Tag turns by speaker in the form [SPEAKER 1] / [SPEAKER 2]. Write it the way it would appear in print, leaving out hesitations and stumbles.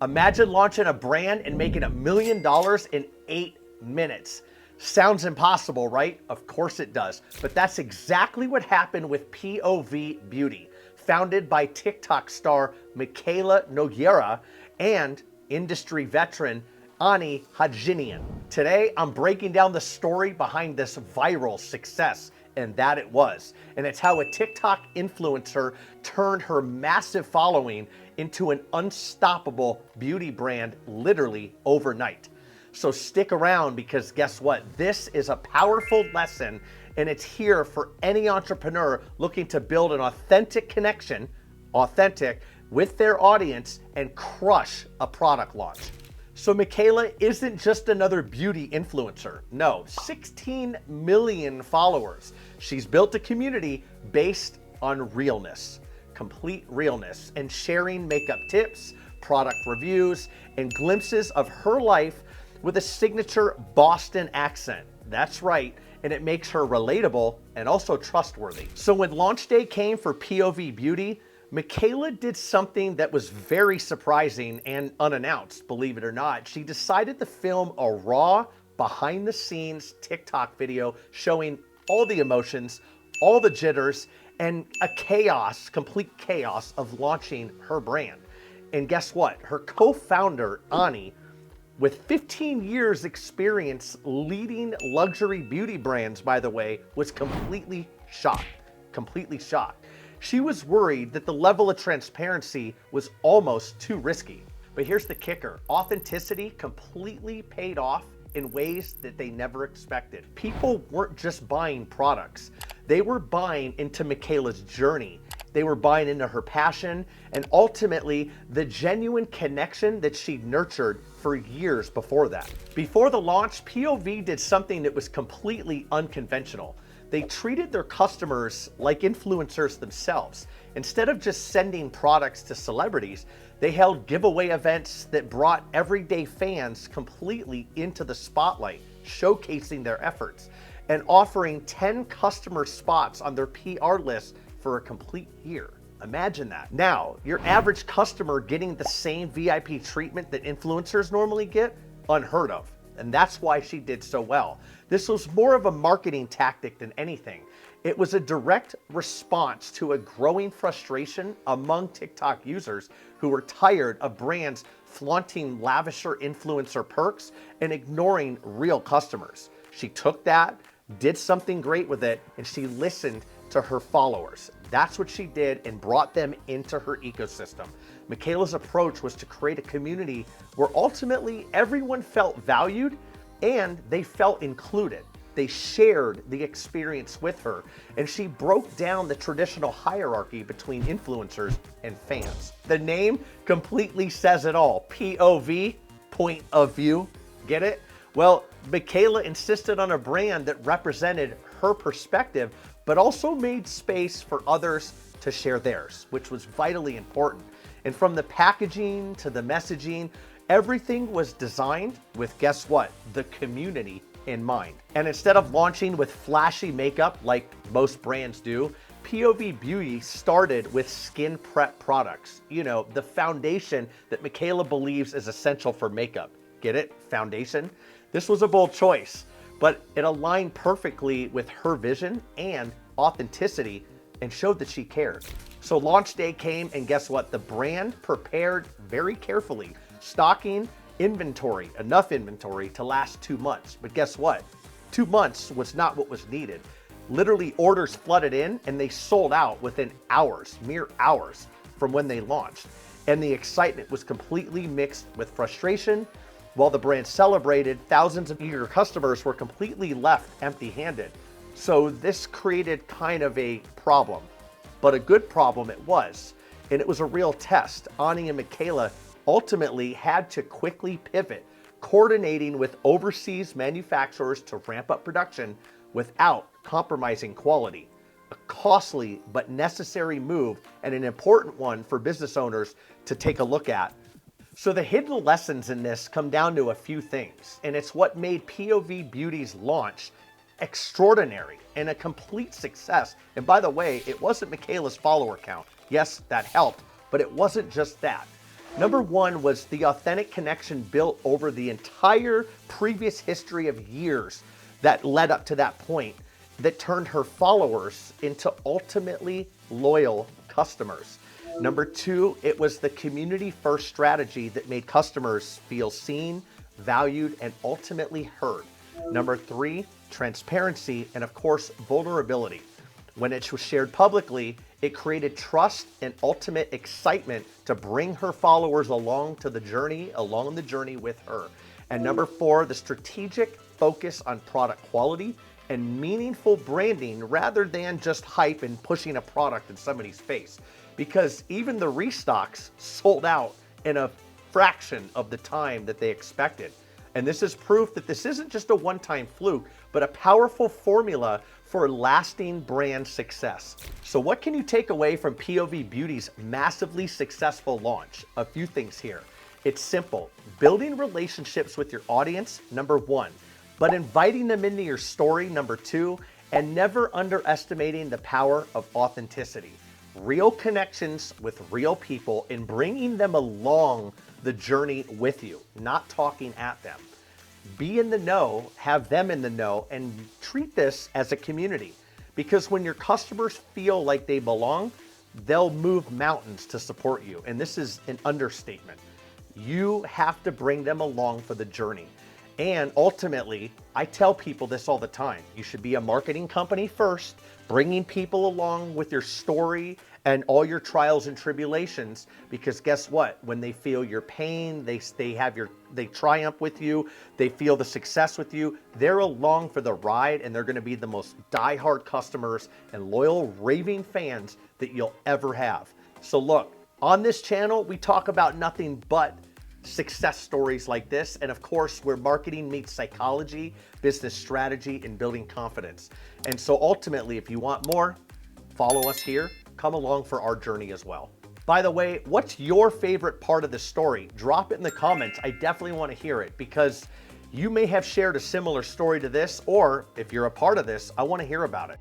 [SPEAKER 1] Imagine launching a brand and making $1 million in 8 minutes. Sounds impossible, right? Of course it does. But that's exactly what happened with POV Beauty, founded by TikTok star Mikayla Nogueira and industry veteran Ani Hajinian. Today, I'm breaking down the story behind this viral success, and that it was. And it's how a TikTok influencer turned her massive following into an unstoppable beauty brand literally overnight. So stick around, because guess what? This is a powerful lesson, and it's here for any entrepreneur looking to build an authentic connection, with their audience and crush a product launch. So Mikayla isn't just another beauty influencer. No, 16 million followers. She's built a community based on realness, complete realness, and sharing makeup tips, product reviews, and glimpses of her life with a signature Boston accent. That's right, and it makes her relatable and also trustworthy. So when launch day came for POV Beauty, Mikayla did something that was very surprising and unannounced, believe it or not. She decided to film a raw, behind-the-scenes TikTok video showing all the emotions, all the jitters, and a chaos, complete chaos of launching her brand. And guess what? Her co-founder, Ani, with 15 years experience leading luxury beauty brands, by the way, was completely shocked. She was worried that the level of transparency was almost too risky. But here's the kicker. Authenticity completely paid off in ways that they never expected. People weren't just buying products. They were buying into Mikayla's journey. They were buying into her passion and ultimately the genuine connection that she'd nurtured for years before that. Before the launch, POV did something that was completely unconventional. They treated their customers like influencers themselves. Instead of just sending products to celebrities, they held giveaway events that brought everyday fans completely into the spotlight, showcasing their efforts and offering 10 customer spots on their PR list for a complete year. Imagine that. Now, your average customer getting the same VIP treatment that influencers normally get? Unheard of. And that's why she did so well. This was more of a marketing tactic than anything. It was a direct response to a growing frustration among TikTok users who were tired of brands flaunting lavisher influencer perks and ignoring real customers. She took that, did something great with it, and she listened to her followers. That's what she did and brought them into her ecosystem. Mikayla's approach was to create a community where ultimately everyone felt valued and they felt included. They shared the experience with her, and she broke down the traditional hierarchy between influencers and fans. The name completely says it all. POV, point of view. Get it? Well, Mikayla insisted on a brand that represented her perspective, but also made space for others to share theirs, which was vitally important. And from the packaging to the messaging, everything was designed with, guess what? The community in mind. And instead of launching with flashy makeup like most brands do, POV Beauty started with skin prep products. You know, the foundation that Mikayla believes is essential for makeup. Get it? Foundation? This was a bold choice, but it aligned perfectly with her vision and authenticity and showed that she cared. So launch day came, and guess what? The brand prepared very carefully, stocking inventory, enough inventory to last 2 months. But guess what? 2 months was not what was needed. Literally, orders flooded in and they sold out within hours, mere hours from when they launched. And the excitement was completely mixed with frustration. While the brand celebrated, thousands of eager customers were completely left empty-handed. So this created kind of a problem, but a good problem it was. And it was a real test. Ani and Mikayla ultimately had to quickly pivot, coordinating with overseas manufacturers to ramp up production without compromising quality. A costly but necessary move, and an important one for business owners to take a look at. So the hidden lessons in this come down to a few things, and it's what made POV Beauty's launch extraordinary and a complete success. And by the way, it wasn't Mikayla's follower count. Yes, that helped, but it wasn't just that. Number one was the authentic connection built over the entire previous history of years that led up to that point that turned her followers into ultimately loyal customers. Number two, it was the community first strategy that made customers feel seen, valued, and ultimately heard. Number three, transparency, and of course, vulnerability. When it was shared publicly, it created trust and ultimate excitement to bring her followers along the journey with her. And number four, the strategic focus on product quality and meaningful branding rather than just hype and pushing a product in somebody's face. Because even the restocks sold out in a fraction of the time that they expected. And this is proof that this isn't just a one-time fluke, but a powerful formula for lasting brand success. So what can you take away from POV Beauty's massively successful launch? A few things here. It's simple. Building relationships with your audience, number one, but inviting them into your story, number two, and never underestimating the power of authenticity. Real connections with real people and bringing them along the journey with you, not talking at them. Be in the know, have them in the know, and treat this as a community. Because when your customers feel like they belong, they'll move mountains to support you. And this is an understatement. You have to bring them along for the journey. And ultimately, I tell people this all the time. You should be a marketing company first, bringing people along with your story and all your trials and tribulations, because guess what? When they feel your pain, they triumph with you, they feel the success with you, they're along for the ride, and they're gonna be the most diehard customers and loyal raving fans that you'll ever have. So look, on this channel, we talk about nothing but success stories like this, and of course, where marketing meets psychology, business strategy, and building confidence. And so ultimately, if you want more, follow us here, come along for our journey as well. By the way, what's your favorite part of the story? Drop it in the comments. I definitely want to hear it, because you may have shared a similar story to this, or if you're a part of this, I want to hear about it.